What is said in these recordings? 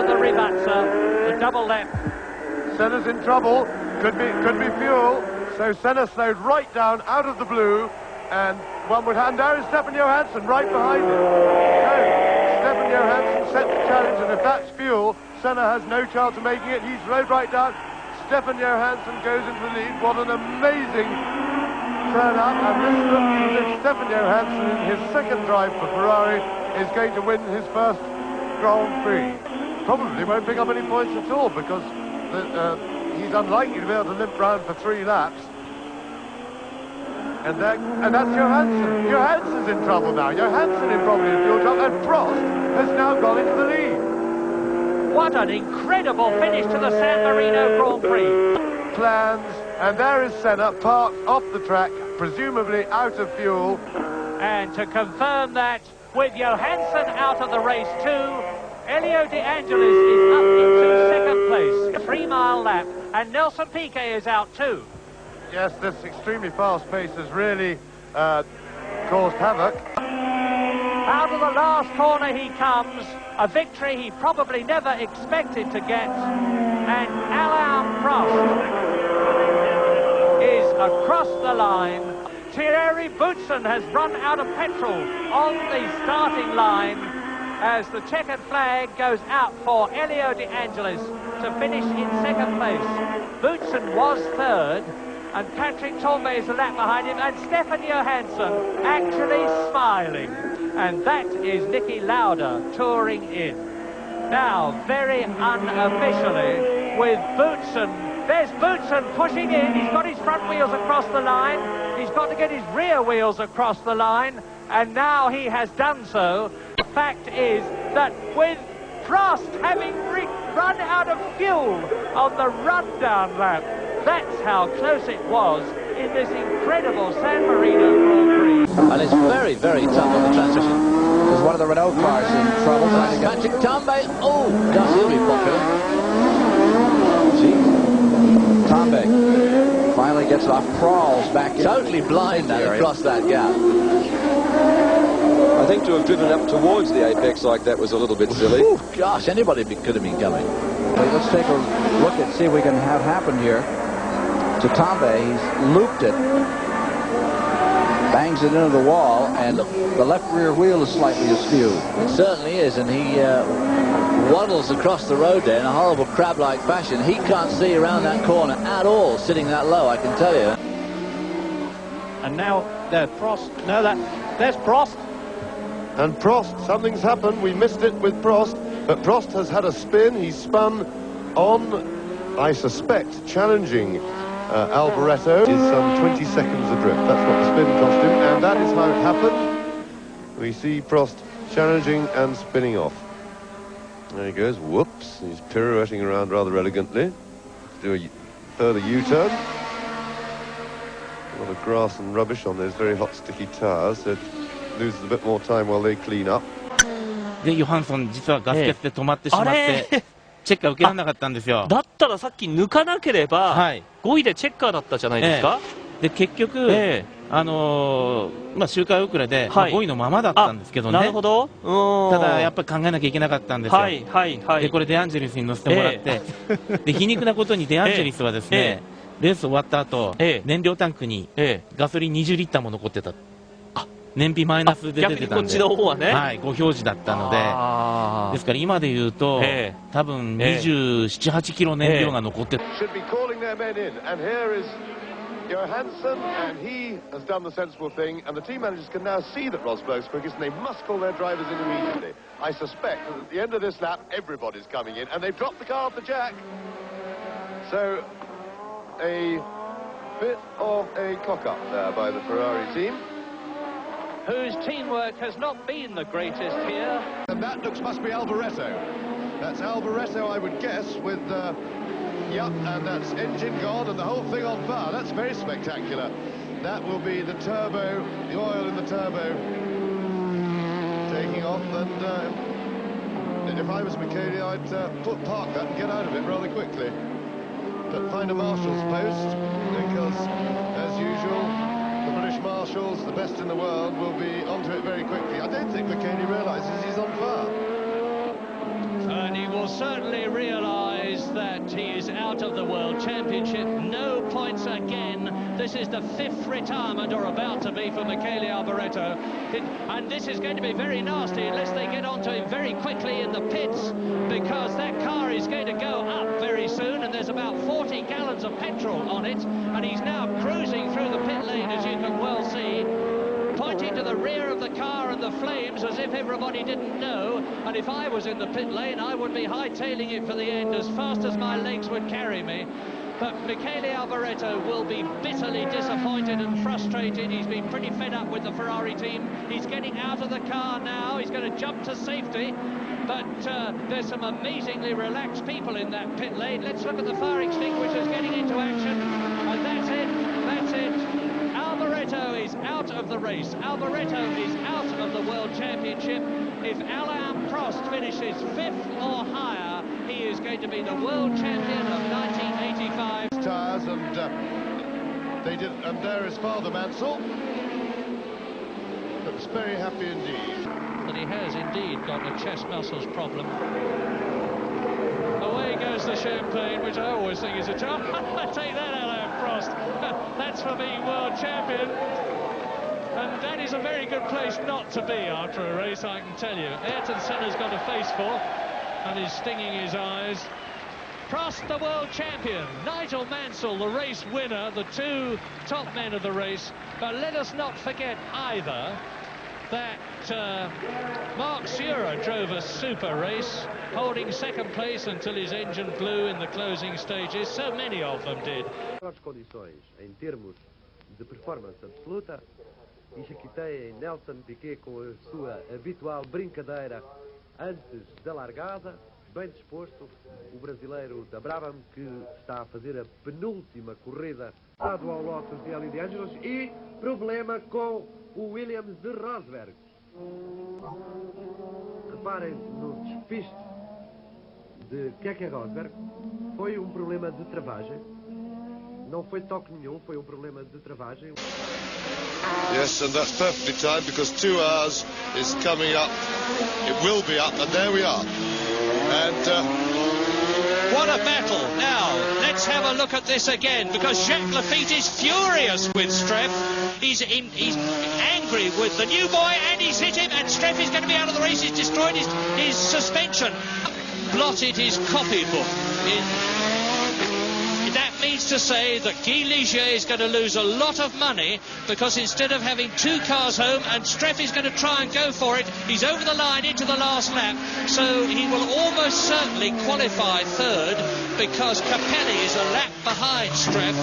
the Rivatsa, the double left. Senna's in trouble, could be fuel, so Senna slowed right down out of the blue, and one would hand there is Stefan Johansson right behind him. So, Stefan Johansson set the challenge, and if that's fuel, Senna has no chance of making it. He's rode right down. Stefan Johansson goes into the lead. What an amazing turn-up, and this looks as if Stefan Johansson, in his second drive for Ferrari, is going to win his first Grand Prix. Probably won't pick up any points at all, because he's unlikely to be able to limp round for 3 laps. And that's Johansson. Johansson's in trouble now. Johansson is probably in fuel trouble, and Prost has now gone into the lead. What an incredible finish to the San Marino Grand Prix. Plans, and there is Senna parked off the track, presumably out of fuel. And to confirm that, with Johansson out of the race too, Elio De Angelis is up into second place. A 3-mile lap, and Nelson Piquet is out too. Yes, this extremely fast pace has really caused havoc. Out of the last corner he comes, a victory he probably never expected to get, and Alain Prost is across the line. Thierry Boutsen has run out of petrol on the starting line as the checkered flag goes out for Elio De Angelis to finish in second place. Boutsen was third, and Patrick Tambay is a lap behind him, and Stefan Johansson actually smiling. And that is Niki Lauda touring in. Now, very unofficially, with Boutsen, there's Boutsen pushing in. He's got his front wheels across the line. He's got to get his rear wheels across the line, and now he has done so. The fact is that with Prost having run out of fuel on the rundown lap, that's how close it was in this incredible San Marino Grand Prix. And it's very, very tough on the transition. There's one of the Renault cars in trouble. That's Patrick Tambay. Oh, that's really popular. Tambay finally gets off, crawls back in. Totally blind now across that gap. I think to have driven up towards the apex like that was a little bit silly. Ooh, gosh, anybody could have been coming. Let's take a look and see what we can have happen here. To Tambay, he's looped it, bangs it into the wall, and the left rear wheel is slightly askew. It certainly is, and he waddles across the road there in a horrible crab-like fashion. He can't see around that corner at all, sitting that low, I can tell you. And now there's Prost. No, there's Prost. And Prost, something's happened. We missed it with Prost, but Prost has had a spin. He's spun on, I suspect, challenging Alboreto. Is some 20 seconds adrift. That's what the spin cost him, and that is how it happened. We see Prost challenging and spinning off. There he goes. Whoops. He's pirouetting around rather elegantly. Do a further U-turn. A lot of grass and rubbish on those very hot, sticky tires. So it loses a bit more time while they clean up. で、ヨハンソン実はガス欠で止まってしまって、チェッカー受けられなかったんですよ。だったらさっき抜かなければ、5位でチェッカーだったじゃないですか。で、結局、まあ、周回遅れで、5位のままだったんですけどね。なるほど。ただ、やっぱり考えなきゃいけなかったんですよ。で、これデアンジェリスに乗せてもらって、で、皮肉なことにデアンジェリスはですね、レース終わった後、燃料タンクにガソリン20リッターも残ってた。燃費マイナスで出てたんで、こっちの方はね、ご表示だったので、ですから今で言うと、多分27、8キロ燃料が残ってる。Johansson, and he has done the sensible thing, and the team managers can now see that Rosberg's quickest, and they must call their drivers in immediately. I suspect that at the end of this lap, everybody's coming in, and they've dropped the car off the jack. So, a bit of a cock-up there by the Ferrari team, whose teamwork has not been the greatest here. And that must be Alboreto. That's Alboreto, I would guess, with yep, and that's engine gone and the whole thing on fire. That's very spectacular. That will be the turbo, the oil in the turbo taking off, and if I was McKaylee, I'd park that and get out of it rather quickly. But find a marshal's post, because as usual, the British marshals, the best in the world, will be onto it very quickly. I don't think McKaylee realises he's on fire. And he will certainly fact, he is out of the World Championship. No points again. This is the 5th retirement, or about to be, for Michele Alboreto. And this is going to be very nasty unless they get onto him very quickly in the pits, because that car is going to go up very soon, and there's about 40 gallons of petrol on it, and he's now cruising through the pit lane, as you can well see, pointing to the rear of the car and the flames as if everybody didn't know. And if I was in the pit lane, I would be hightailing it for the end as fast as my legs would carry me. But Michele Alboreto will be bitterly disappointed and frustrated. He's been pretty fed up with the Ferrari team. He's getting out of the car now. He's going to jump to safety. But there's some amazingly relaxed people in that pit lane. Let's look at the fire extinguishers getting into action. And that's it. That's it. Alboreto is out of the race. Alboreto is out of the World Championship. If Alain Prost finishes 5th or higher, he is going to be the world champion of 1985. Tires, and they did, and there is Father Mansell. Looks very happy indeed. And he has indeed got a chest muscles problem. Away goes the champagne, which I always think is a job. Take that, Alain Prost. That's for being world champion. And that is a very good place not to be after a race, I can tell you. Ayrton Senna's got a face for and is stinging his eyes. Prost, the world champion. Nigel Mansell, the race winner, the two top men of the race. But let us not forget either that Mark Seurer drove a super race, holding 2nd place until his engine blew in the closing stages. So many of them did. As condições em termos de performance absoluta, e chaqueteia em Nelson Piquet com a sua habitual brincadeira antes da largada, bem disposto, o brasileiro da Brabham, que está a fazer a penúltima corrida ao Lotus de Eli de Angelis, e problema com o Williams de Rosberg. Reparem no despiste de Keke Rosberg. Foi um problema de travagem. Não foi toque nenhum, foi um problema de travagem. Yes, and that's perfectly timed, because 2 hours is coming up. It will be up, and there we are. And what a battle. Now, let's have a look at this again, because Jacques Lafitte is furious with Streff. He's angry with the new boy, and he's hit him, and Streff is going to be out of the race. He's destroyed his suspension. Blotted his copybook. That means to say that Guy Ligier is going to lose a lot of money, because instead of having 2 cars home, and Streff is going to try and go for it, he's over the line into the last lap, so he will almost certainly qualify 3rd, because Capelli is a lap behind Streff,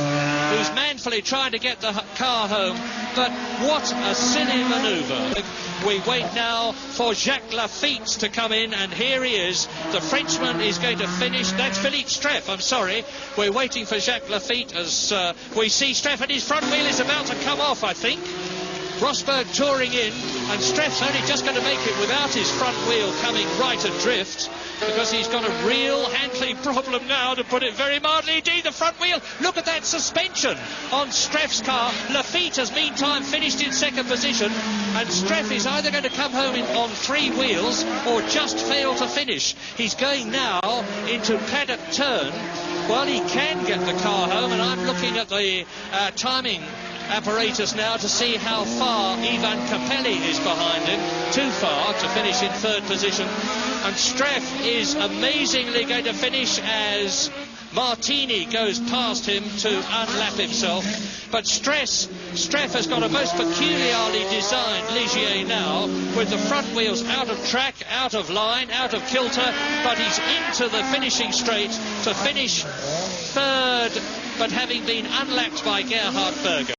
who's manfully trying to get the car home. But what a silly manoeuvre. We wait now for Jacques Lafitte to come in, and here he is. The Frenchman is going to finish. That's Philippe Streff, I'm sorry. We're waiting for Jacques Lafitte as we see Streff, and his front wheel is about to come off, I think. Rosberg touring in, and Streff's only just going to make it without his front wheel coming right adrift, because he's got a real handling problem now, to put it very mildly. Indeed, the front wheel, look at that suspension on Streff's car. Lafitte has meantime finished in 2nd position, and Streff is either going to come home on 3 wheels or just fail to finish. He's going now into Paddock Turn. Well, he can get the car home, and I'm looking at the timing apparatus now to see how far Ivan Capelli is behind him. Too far to finish in 3rd position. And Streff is amazingly going to finish as Martini goes past him to unlap himself. But Streff has got a most peculiarly designed Ligier now, with the front wheels out of track, out of line, out of kilter, but he's into the finishing straight to finish 3rd, but having been unlapped by Gerhard Berger.